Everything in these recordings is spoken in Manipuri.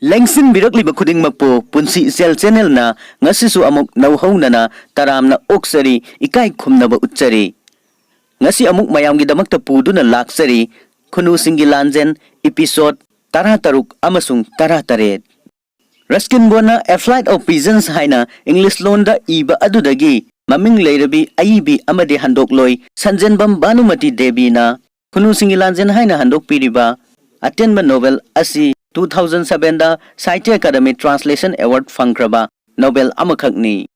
Lengsin birakliba khudingmakpo punsi sel channel na ngasisu amuk nauhaunana taramna oksari ikai khumnaba utchari. Ngasi amuk mayamgidamakta puduna laksari khunusinggi laanjen episode 13 amasung 13. Ruskin Bona A Flight of Pigeons haina English londa iba adudagi maming leirabi aibi amadi handokloi sanjenbam Banumati Devi na khunusinggi laanjen haina handok piriba atenba novel asi 2007 da Sahityā Academy Translation Award fangkraba novel amakhakni.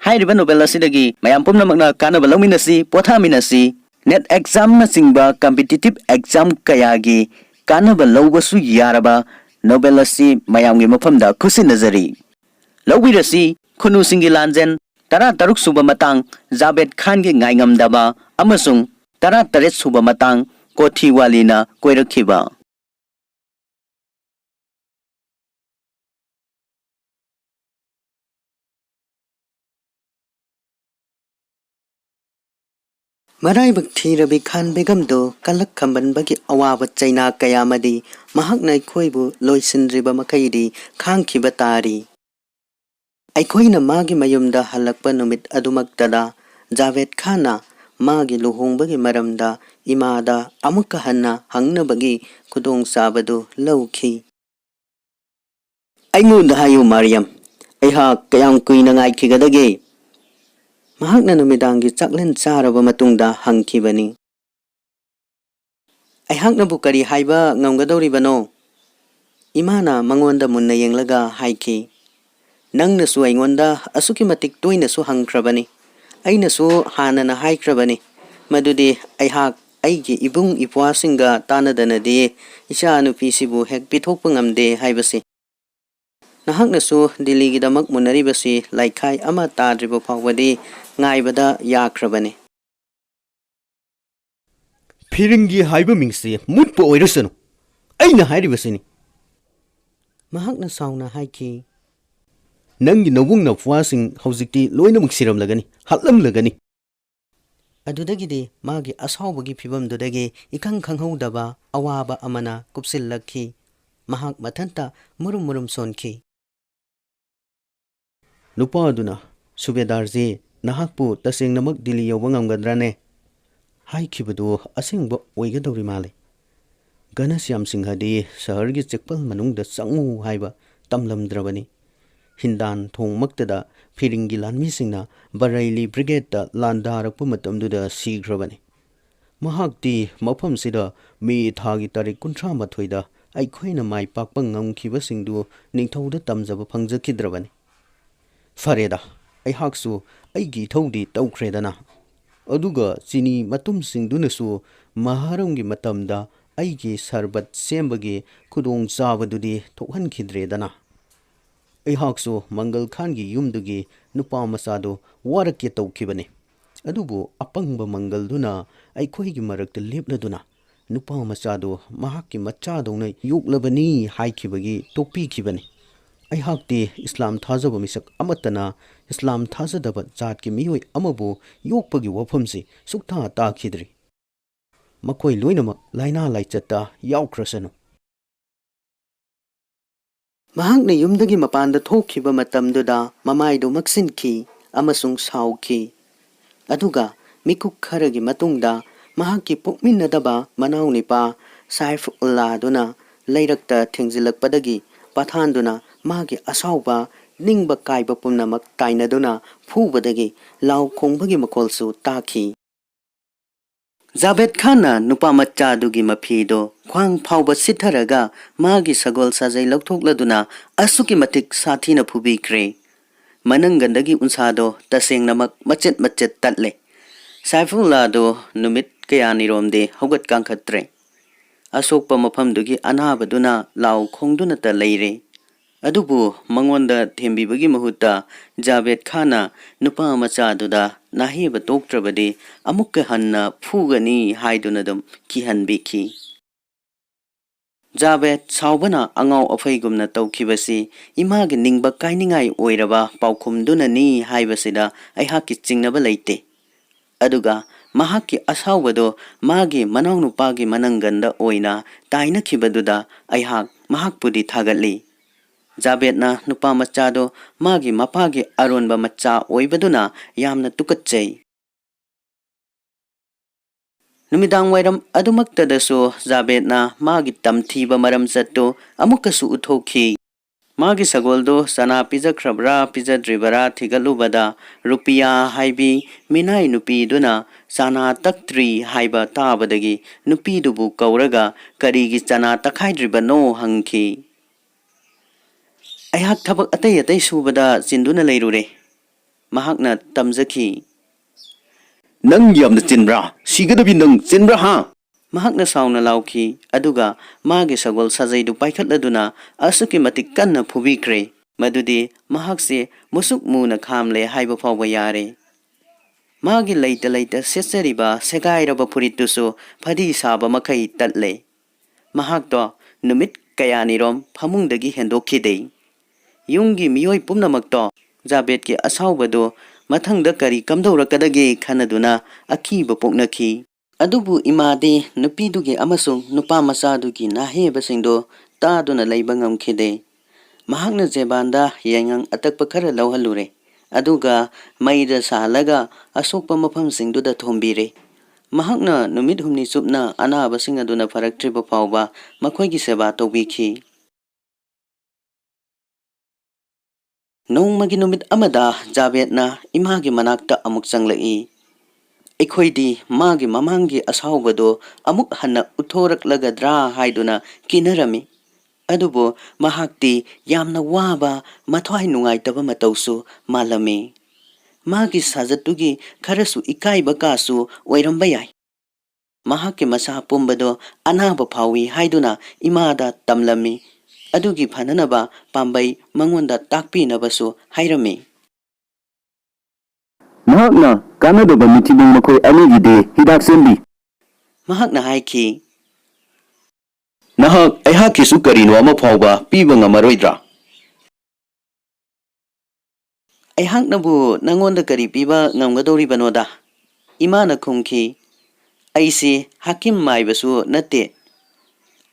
Hairiba novel asidagi mayam pumnamakna kanaba lawminasi pothaminasi net exam na singba competitive exam kayagi kanaba lawbasu yaraba novel asi mayamgi mafamda khusinazari. Lawbirasi khunusinggi laanjen 13 suba matang Javed Khan gi ngaingamdaba amasung 13 suba matang Kothiwalina koirakhiba. Maraibak thirabi Khan Begum do kalak khamban bagi awaba chaina kayamadi mahakna khoibu loisindriba makaidi khangkhiba tari. Aikhoina magi mayumda halakpa numit adumaktada Javed Khana magi luhongbagi maramda imada amukka hanna hangnabagi khudong sabadu lawkhi. Aingonda hayu Mariam aiha kayam kuina ngaikhigadage. Mahakna numidangi chaklen charaba matungda hangkhibani. Aihakna bukari haiba ngamgadoribano. Imana mangonda munna yenglaga haikhi. Nangnasu aingonda asuki matik toinasu hangkrabani. Ainasu hanana haikrabani. Madudi aihak aigi ibung ipwasinga tanadanadi isha nupisibu hek pithokpa ngamde haibasi. Nahaknasu Delhi-gidamak munaribasi laikhai ama tadriba phawadi ngaibada yakrabani. Phiringi haiba mingsi mutpa oirasanu aina hairibasini. Mahakna sauna haiki. Nangi nabungna fuasing hauzikti loinamuk siramlagani hatlamlagani. Adudagidi magi asawbagi phibamdudagi ikang khanghaudaba awaba amana kupsillakhi. Mahak mathanta murum sonkhi. Nupa aduna subedarji nahakpu tasengnamak Delhi yawba ngamgadrane haikhibadu asengba oigadawri male. Ganasyam Singhadi sahargi chekpal manungda changu haiba tamlamdrabani. Hindan thongmaktada phiringi lanmisingna Bareilly Brigade da landarakpa matamduda sigrabani. Mahakti mafamsida me thagi tarik 38 da aikhoina mai pakpa ngamkhibasingdu ningthauda tamjaba phangjakhidrabani. Fareda aihaksu aigi thodi tawkhredana aduga chini matumsingdunasu maharamgi matamda aigi sarbat sembagi khudong chabadudi thokhankhidredana aihaksu Mangal Khangi yumdugi nupa masado warakye tawkhibani adubu apangba Mangalduna aikhoigi marakta lepladuna nupa masado mahakki machadona yoklabani haikhibagi tokpikhibani. Aihakti Islam thazaba misak amatana Islam thazadaba jatki miyoi amabu yokpagi wafamsi sukta takhidri. Makoi loinamak laina laichatta yaukrasanu. Mahakna yumdagi mapanda thokhiba matamduda mamaidu maksinki amasung saukhi. Aduga mikuk kharagi matungda mahakki pukminnadaba manaunipa Saifullah duna leirakta thengzilakpadagi pathanduna magi asauba ningba kaiba pumnamak tainaduna phubadagi law khongbagi makolsu takhi. Javed Khana nupa machadugi maphido khwang phauba sitharaga magi sagol sajai lokthokladuna asuki matik sathina phubikre. Manangandagi unsado tasengnamak machet tatle. Saifullah do numit kayani romde hogat kangkhatre. Asokpa mafamdugi anabaduna law khongduna ta leire. Adubu mangonda thembibagi mahutta Javed Khana nupa machaduda nahiba toktrabadi amukka hanna phugani haidunadum kihanbikhi. Javed saubana angau afaigumna tawkhibasi imagi ningba kainingai oiraba paukhumduna ni haibasida aihakki chingnaba leite. Aduga mahakki asaubado magi manawnupagi mananganda oina tainakibaduda aihak mahakpudi thagatli. Jabetna nupa machado magi mapagi aronba macha oibaduna yamna tukatchei. Numidang wairam adumaktadasu Jabetna magi tamthiba maram chatto amukasu uthoki. Magi sagoldo sana pijakhrabra pijadribara thigalubada rupiya haibi minai nupi duna sana taktri haiba tabadagi nupi dubu kauraga karigi sana takhaidribano hangki. Aihak thabak atay subada sinduna leirure. Mahakna tamjaki. Nang yamna chinbra sigadabi nang chinbra ha. Mahakna sauna lauki aduga magi sagol sajaidu paikhatladuna asuki matik kanna phubikre. Madudi mahakse musuk muna khamle haiba phawba yare. Magi leita sesariba segairaba puritusu phadi saba makai tatle. Mahakto numit kayanirom phamungdagi hendokkhidei. Yungi miyoi pumnamakto Jabetki asaubado mathangda kari kamdaurakadage khanaduna akiba poknaki. Adubu imade nupidugi amasung nupa masadugi nahebasingdo taduna leiba ngamkhide. Mahakna jebanda yengang atakpa khara lauhalure. Aduga maida salaga asokpa mafamsingduda thombire. Mahakna numit humni supna anabasing aduna faraktriba phawba makhoigi seba tawbikhi. Nongmagi numit amada Jabetna imagi manakta amuk changlai. Ekhoidi magi mamangi asaubado amuk hanna uthoraklagadra haiduna kinarami. Adubo mahakti yamna waba mathwai nungaitaba matausu malami. Magi sajatugi kharasu ikaiba kasu oiramba yai. Mahakki masa pumbado anaba phawi haiduna imada tamlami. Adugi phananaba pambai mangonda takpinabasu hairami. Mahakna kanadaba mitibung makhoi anigide hidak sembi. Mahakna haiki. Nahak aihakkisu karino ama phawba piba ngamaroidra. Aihaknabu nangonda kari piba ngamgadoribanoda. Imana khumki. Aisi hakim maibasu natte.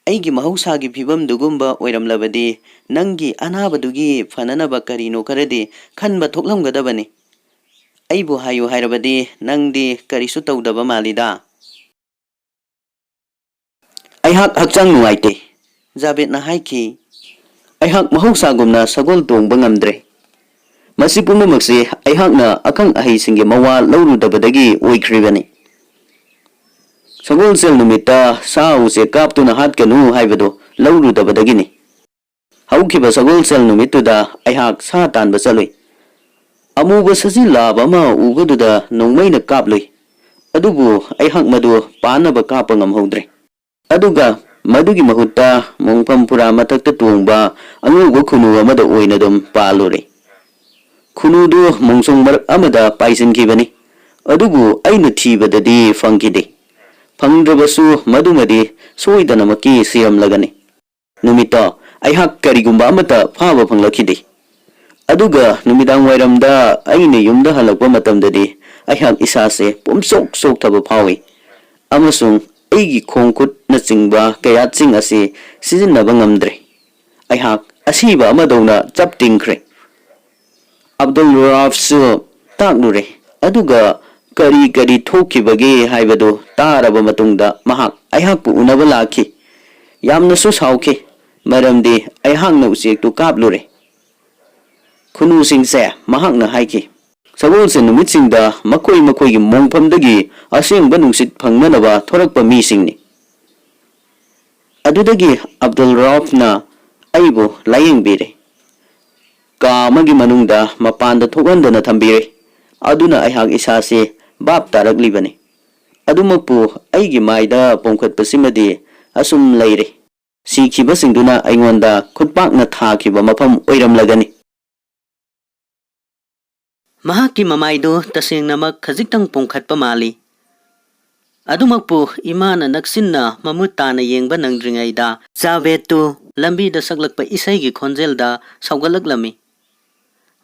Aigi mahausagi phibam dugumba oiramlabadi nangi anabadugi fananaba karino karadi khanba thoklamgadabani. Aibu hayu hairabadi nangdi karisu tawdaba malida. Aihak hakchang nuaite. Jabetna haiki. Aihak mahausagumna sagol tongba ngamdre. Masi pumamakse aihakna akang ahisingi mawa laurudabadagi oikribani. Sagol sel numita sause kaptuna hatkanu haibado laurudabadagini. Haukiba sagol sel numituda aihak sa tanba chaloi. Amuba sasi laba ma ubaduda nongmaina kaploi. Adubu aihak madu panaba kapa ngamhodre. Aduga madugi mahutta mongpampura matakta tongba anguba khunu amada oinadum palure. Khunudu mongsong marak amada paisinkhibani. Adubu aina thibadadi fangkide. Phangdrabasu madumadi soidanamaki siramlagani. Numita aihak karigumba amata phaba phanglakide. Aduga numidang wairamda aina yumda halakpa matamdadi aihak isase pumsok thaba phawi. Amasung aigi khongkhut na chingba kaya ching ase sijinnaba ngamdre. Aihak asiba amadona chap tingkhre. Abdul Rafsu taklure. Aduga kari thokibage haibado taraba matungda mahak aihakpu unaba lakhi. Yamnasu sauki. Maramdi aihakna usektu kaplure. Khunusingse mahakna haiki. Sagolse numitsingda makoigi mongpamdagi asengba nungsit phangmanaba thorakpa misingni. Adudagi Abdul Rafna aibu layengbire. Ka amagi manungda mapanda thokhandana thambire. Aduna aihak isase bab taraklibani. Adumakpu aigi maida pongkhatpasimadi asum leire. Sikhibasingduna aingonda khutpakna thakiba mafam oiramlagani. Mahaki mamaido tasengnamak khajiktang pongkhatpa mali. Adumakpu imana naksinna mamutana yengba nangdringaida Jabettu lambida saglakpa isaigi khonjelda saugalaklami.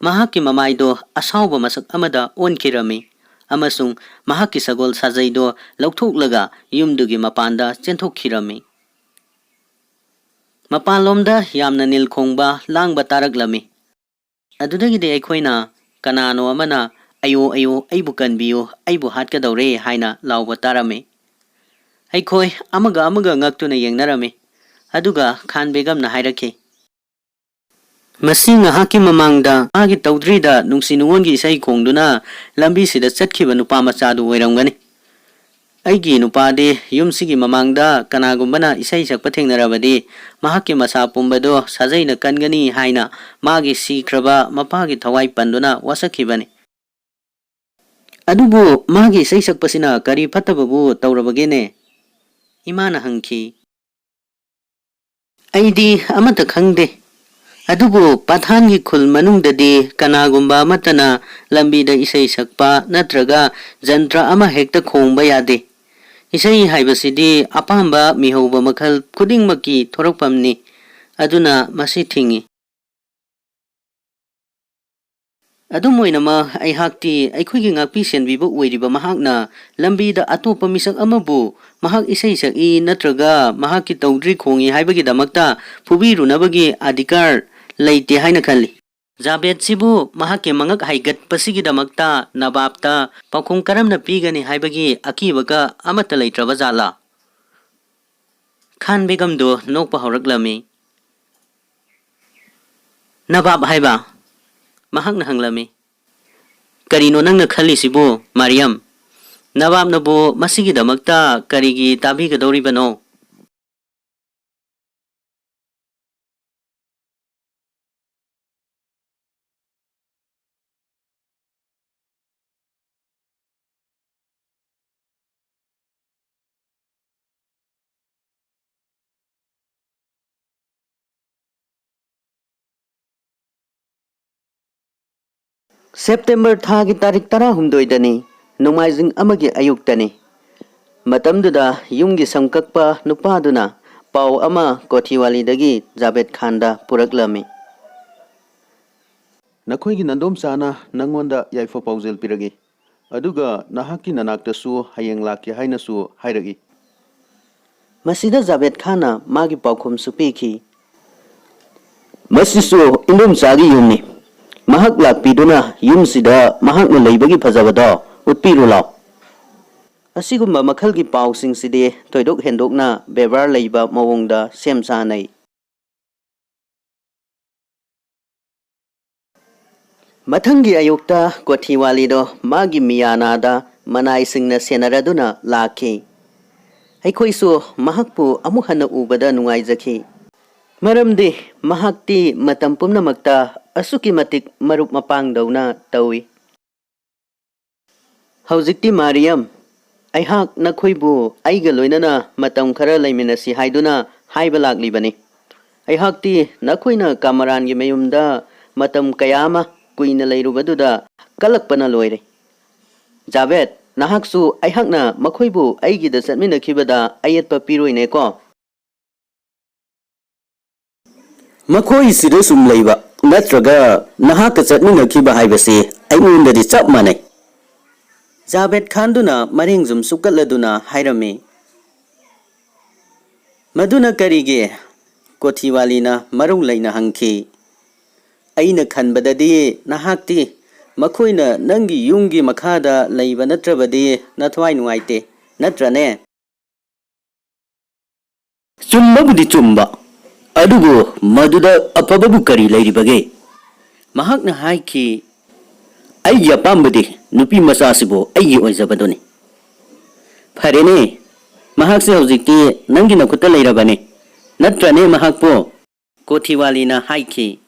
Mahaki mamaido asauba masak amada onkirami. Amasung mahaki sagol sajaido lauthoklaga yumdugi mapanda chenthokkhirami. ꯃꯄꯥꯟꯂꯣꯝꯗ ꯌꯥꯝꯅ ꯅꯤꯜ ꯈꯣꯡꯕ ꯂꯥꯡꯕ ꯇꯥꯔꯛꯂꯝꯃꯤ꯫ ꯑꯗꯨꯗꯒꯤꯗꯤ ꯑꯩꯈꯣꯏꯅ ꯀꯅꯥꯅꯣ ꯑꯃꯅ ꯑꯌꯣ ꯑꯌꯣ ꯑꯩꯕꯨ ꯀꯟꯕꯤꯌꯨ ꯑꯩꯕꯨ ꯍꯥꯠꯀꯗꯧꯔꯦ ꯍꯥꯏꯅ ꯂꯥꯎꯕ ꯇꯥꯔꯝꯃꯤ꯫ ꯑꯩꯈꯣꯏ ꯑꯃꯒ ꯉꯛꯇꯨꯅ ꯌꯦꯡꯅꯔꯝꯃꯤ꯫ ꯑꯗꯨꯒ ꯈꯥꯟ ꯕꯦꯒꯝꯅ ꯍꯥꯏꯔꯛꯈꯤ, ꯃꯁꯤ ꯉꯥꯏꯍꯥꯛꯀꯤ ꯃꯃꯥꯡꯗ ꯃꯥꯒꯤ ꯇꯧꯗ꯭ꯔꯤꯗ ꯅꯨꯡꯁꯤ ꯅꯨꯡꯉꯣꯟꯒꯤ ꯏꯁꯩ ꯈꯣꯡꯗꯨꯅ ꯂꯝꯕꯤꯁꯤꯗ ꯆꯠꯈꯤꯕ ꯅꯨꯄꯥ ꯃꯆꯥꯗꯨ ꯑꯣꯏꯔꯝꯒꯅꯤ꯫ ꯑꯩꯒꯤ ꯅꯨꯄꯥꯗꯤ ꯌꯨꯝꯁꯤꯒꯤ ꯃꯃꯥꯡꯗ ꯀꯅꯥꯒꯨꯝꯕꯅ ꯏꯁꯩ ꯁꯛꯄ ꯊꯦꯡꯅꯔꯕꯗꯤ ꯃꯍꯥꯛꯀꯤ ꯃꯁꯥ ꯄꯨꯝꯕꯗꯣ ꯁꯥꯖꯩꯅ ꯀꯟꯒꯅꯤ ꯍꯥꯏꯅ ꯃꯥꯒꯤ ꯁꯤꯈ꯭ꯔꯕ ꯃꯄꯥꯒꯤ ꯊꯋꯥꯏ ꯄꯟꯗꯨꯅ ꯋꯥꯁꯛꯈꯤꯕꯅꯤ꯫ ꯑꯗꯨꯕꯨ ꯃꯥꯒꯤ ꯏꯁꯩ ꯁꯛꯄꯁꯤꯅ ꯀꯔꯤ ꯐꯠꯇꯕꯕꯨ ꯇꯧꯔꯕꯒꯦꯅꯦ? ꯏꯃꯥꯅ ꯍꯪꯈꯤ꯫ ꯑꯩꯗꯤ ꯑꯃꯠꯇ ꯈꯪꯗꯦ꯫ ꯑꯗꯨꯕꯨ ꯄꯊꯥꯟꯒꯤ ꯈꯨꯜ ꯃꯅꯨꯡꯗꯗꯤ ꯀꯅꯥꯒꯨꯝꯕ ꯑꯃꯠꯇꯅ ꯂꯝꯕꯤꯗ ꯏꯁꯩ ꯁꯛꯄ ꯅꯠꯇ꯭ꯔꯒ ꯖꯟꯇ꯭ꯔ ꯑꯃ ꯍꯦꯛꯇ ꯈꯣꯡꯕ ꯌꯥꯗꯦ꯫ ꯏꯁꯩ ꯍꯥꯏꯕꯁꯤꯗꯤ ꯑꯄꯥꯝꯕ ꯃꯤꯍꯧꯕ ꯃꯈꯜ ꯈꯨꯗꯤꯡꯃꯛꯀꯤ ꯊꯣꯔꯛꯐꯝꯅꯤ꯫ ꯑꯗꯨꯅ ꯃꯁꯤ ꯊꯤꯡꯏ꯫ ꯑꯗꯨꯝ ꯑꯣꯏꯅꯃꯛ ꯑꯩꯍꯥꯛꯇꯤ ꯑꯩꯈꯣꯏꯒꯤ ꯉꯥꯛꯄꯤ ꯁꯦꯟꯕꯤꯕ ꯑꯣꯏꯔꯤꯕ ꯃꯍꯥꯛꯅ ꯂꯝꯕꯤꯗ ꯑꯇꯣꯞꯄ ꯃꯤꯁꯛ ꯑꯃꯕꯨ ꯃꯍꯥꯛ ꯏꯁꯩ ꯁꯛꯏ ꯅꯠꯇ꯭ꯔꯒ ꯃꯍꯥꯛꯀꯤ ꯇꯧꯗ꯭ꯔꯤ ꯈꯣꯡꯏ ꯍꯥꯏꯕꯒꯤꯗꯃꯛꯇ ꯐꯨꯕꯤꯔꯨꯅꯕꯒꯤ ꯑꯙꯤꯀꯥꯔ ꯂꯩꯇꯦ ꯍꯥꯏꯅ ꯈꯜꯂꯤ꯫ ꯖꯥꯕꯦꯗꯁꯤꯕꯨ ꯃꯍꯥꯛꯀꯤ ꯃꯉꯛ ꯍꯥꯏꯒꯠꯄꯁꯤꯒꯤꯗꯃꯛꯇ ꯅꯕꯥꯕꯇ ꯄꯥꯎꯈꯨꯝ ꯀꯔꯝꯅ ꯄꯤꯒꯅꯤ ꯍꯥꯏꯕꯒꯤ ꯑꯀꯤꯕꯒ ꯑꯃꯠꯇ ꯂꯩꯇ꯭ꯔꯕ ꯖꯥꯠꯂꯥ? ꯈꯥꯟ ꯕꯦꯒꯝꯗꯨ ꯅꯣꯛꯄ ꯍꯧꯔꯛꯂꯝꯃꯤ꯫ ꯅꯕꯥꯕ ꯍꯥꯏꯕ? ꯃꯍꯥꯛꯅ ꯍꯪꯂꯝꯃꯤ꯫ ꯀꯔꯤꯅꯣ ꯅꯪꯅ ꯈꯜꯂꯤꯁꯤꯕꯨ ꯃꯥꯔꯤꯌꯝ? ꯅꯕꯥꯕꯅꯕꯨ ꯃꯁꯤꯒꯤꯗꯃꯛꯇ ꯀꯔꯤꯒꯤ ꯇꯥꯕꯤꯒꯗꯧꯔꯤꯕꯅꯣ? ꯁꯦꯞꯇꯦꯝꯕꯔ ꯊꯥꯒꯤ ꯇꯥꯔꯤꯛ 16ꯗꯅꯤ, ꯅꯣꯡꯃꯥꯏꯖꯤꯡ ꯑꯃꯒꯤ ꯑꯌꯨꯛꯇꯅꯤ꯫ ꯃꯇꯝꯗꯨꯗ ꯌꯨꯝꯒꯤ ꯁꯝꯀꯛꯄ ꯅꯨꯄꯥꯗꯨꯅ ꯄꯥꯎ ꯑꯃ ꯀꯣꯊꯤꯋꯥꯂꯤꯗꯒꯤ ꯖꯥꯕꯦꯗ ꯈꯥꯟꯗ ꯄꯨꯔꯛꯂꯝꯃꯤ꯫ ꯅꯈꯣꯏꯒꯤ ꯅꯟꯗꯣꯝꯆꯥꯅ ꯅꯪꯉꯣꯟꯗ ꯌꯥꯏꯐ ꯄꯥꯎꯖꯦꯜ ꯄꯤꯔꯛꯏ꯫ ꯑꯗꯨꯒ ꯅꯍꯥꯛꯀꯤ ꯅꯅꯥꯛꯇꯁꯨ ꯍꯌꯦꯡ ꯂꯥꯛꯀꯦ ꯍꯥꯏꯅꯁꯨ ꯍꯥꯏꯔꯛꯏ꯫ ꯃꯁꯤꯗ ꯖꯥꯕꯦꯗ ꯈꯥꯟꯅ ꯃꯥꯒꯤ ꯄꯥꯎꯈꯨꯝꯁꯨ ꯄꯤꯈꯤ꯫ ꯃꯁꯤꯁꯨ ꯏꯟꯗꯣꯝꯆꯥꯒꯤ ꯌꯨꯝꯅꯤ꯫ ꯃꯍꯥꯛ ꯂꯥꯛꯄꯤꯗꯨꯅ ꯌꯨꯝꯁꯤꯗ ꯃꯍꯥꯛꯅ ꯂꯩꯕꯒꯤ ꯐꯖꯕꯗꯣ ꯎꯠꯄꯤꯔꯨ ꯂꯥꯎ꯫ ꯑꯁꯤꯒꯨꯝꯕ ꯃꯈꯜꯒꯤ ꯄꯥꯎꯁꯤꯡꯁꯤꯗꯤ ꯊꯣꯏꯗꯣꯛ ꯍꯦꯟꯗꯣꯛꯅ ꯕꯦꯕꯥꯔ ꯂꯩꯕ ꯃꯑꯣꯡꯗ ꯁꯦꯝ ꯁꯥꯅꯩ꯫ ꯃꯊꯪꯒꯤ ꯑꯌꯨꯛꯇ ꯀꯣꯊꯤꯋꯥꯂꯤꯗꯣ ꯃꯥꯒꯤ ꯃꯤꯌꯥꯅꯥꯗ ꯃꯅꯥꯏꯁꯤꯡꯅ ꯁꯦꯟꯅꯔꯗꯨꯅ ꯂꯥꯛꯈꯤ꯫ ꯑꯩꯈꯣꯏꯁꯨ ꯃꯍꯥꯛꯄꯨ ꯑꯃꯨꯛ ꯍꯟꯅ ꯎꯕꯗ ꯅꯨꯡꯉꯥꯏꯖꯈꯤ꯫ ꯃꯔꯝꯗꯤ ꯃꯍꯥꯛꯇꯤ ꯃꯇꯝ ꯄꯨꯝꯅꯃꯛꯇ ꯑꯁꯨꯛꯀꯤ ꯃꯇꯤꯛ ꯃꯔꯨꯞ ꯃꯄꯥꯡꯗꯧꯅ ꯇꯧꯏ꯫ ꯍꯧꯖꯤꯛꯇꯤ ꯃꯥꯔꯤꯌꯝ, ꯑꯩꯍꯥꯛ ꯅꯈꯣꯏꯕꯨ ꯑꯩꯒ ꯂꯣꯏꯅꯅ ꯃꯇꯝ ꯈꯔ ꯂꯩꯃꯤꯟꯅꯁꯤ ꯍꯥꯏꯗꯨꯅ ꯍꯥꯏꯕ ꯂꯥꯛꯂꯤꯕꯅꯤ꯫ ꯑꯩꯍꯥꯛꯇꯤ ꯅꯈꯣꯏꯅ ꯀꯥꯃꯔꯥꯟꯒꯤ ꯃꯌꯨꯝꯗ ꯃꯇꯝ ꯀꯌꯥ ꯑꯃ ꯀꯨꯏꯅ ꯂꯩꯔꯨꯕꯗꯨꯗ ꯀꯂꯛꯄꯅ ꯂꯣꯏꯔꯦ꯫ ꯖꯥꯕꯦꯗ, ꯅꯍꯥꯛꯁꯨ ꯑꯩꯍꯥꯛꯅ ꯃꯈꯣꯏꯕꯨ ꯑꯩꯒꯤꯗ ꯆꯠꯃꯤꯟꯅꯈꯤꯕꯗ ꯑꯌꯦꯠꯄ ꯄꯤꯔꯣꯏꯅꯦꯀꯣ? ꯃꯈꯣꯏ ꯁꯤꯗ ꯁꯨꯝ ꯂꯩꯕ ꯅꯠꯇ꯭ꯔꯒ ꯅꯍꯥꯛꯀ ꯆꯠꯃꯤꯟꯅꯈꯤꯕ ꯍꯥꯏꯕꯁꯤ ꯑꯩꯉꯣꯟꯗꯗꯤ ꯆꯞ ꯃꯥꯟꯅꯩ꯫ ꯖꯥꯕꯦꯗ ꯈꯥꯟꯗꯨꯅ ꯃꯔꯦꯡ ꯁꯨꯛꯀꯠꯂꯗꯨꯅ ꯍꯥꯏꯔꯝꯃꯤ꯫ ꯃꯗꯨꯅ ꯀꯔꯤꯒꯤ? ꯀꯣꯊꯤꯋꯥꯂꯤꯅ ꯃꯔꯧ ꯂꯩꯅ ꯍꯪꯈꯤ꯫ ꯑꯩꯅ ꯈꯟꯕꯗꯗꯤ ꯅꯍꯥꯛꯇꯤ ꯃꯈꯣꯏꯅ ꯅꯪꯒꯤ ꯌꯨꯝꯒꯤ ꯃꯈꯥꯗ ꯂꯩꯕ ꯅꯠꯇ꯭ꯔꯕꯗꯤ ꯅꯊꯋꯥꯏ ꯅꯨꯡꯉꯥꯏꯇꯦ, ꯅꯠꯇ꯭ꯔꯅꯦ? ꯆꯨꯝꯕꯕꯨꯗꯤ ꯆꯨꯝꯕ, ꯑꯗꯨꯕꯨ ꯃꯗꯨꯗ ꯑꯐꯕꯕꯨ ꯀꯔꯤ ꯂꯩꯔꯤꯕꯒꯦ? ꯃꯍꯥꯛꯅ ꯍꯥꯏꯈꯤ, ꯑꯩꯒꯤ ꯑꯄꯥꯝꯕꯗꯤ ꯅꯨꯄꯤ ꯃꯆꯥꯁꯤꯕꯨ ꯑꯩꯒꯤ ꯑꯣꯏꯖꯕꯗꯨꯅꯤ꯫ ꯐꯔꯦꯅꯦ, ꯃꯍꯥꯛꯁꯦ ꯍꯧꯖꯤꯛꯇꯤ ꯅꯪꯒꯤ ꯅꯈꯨꯠꯇ ꯂꯩꯔꯕꯅꯤ, ꯅꯠꯇ꯭ꯔꯅꯦ ꯃꯍꯥꯛꯄꯨ? ꯀꯣꯊꯤꯋꯥꯂꯤꯅ ꯍꯥꯏꯈꯤ꯫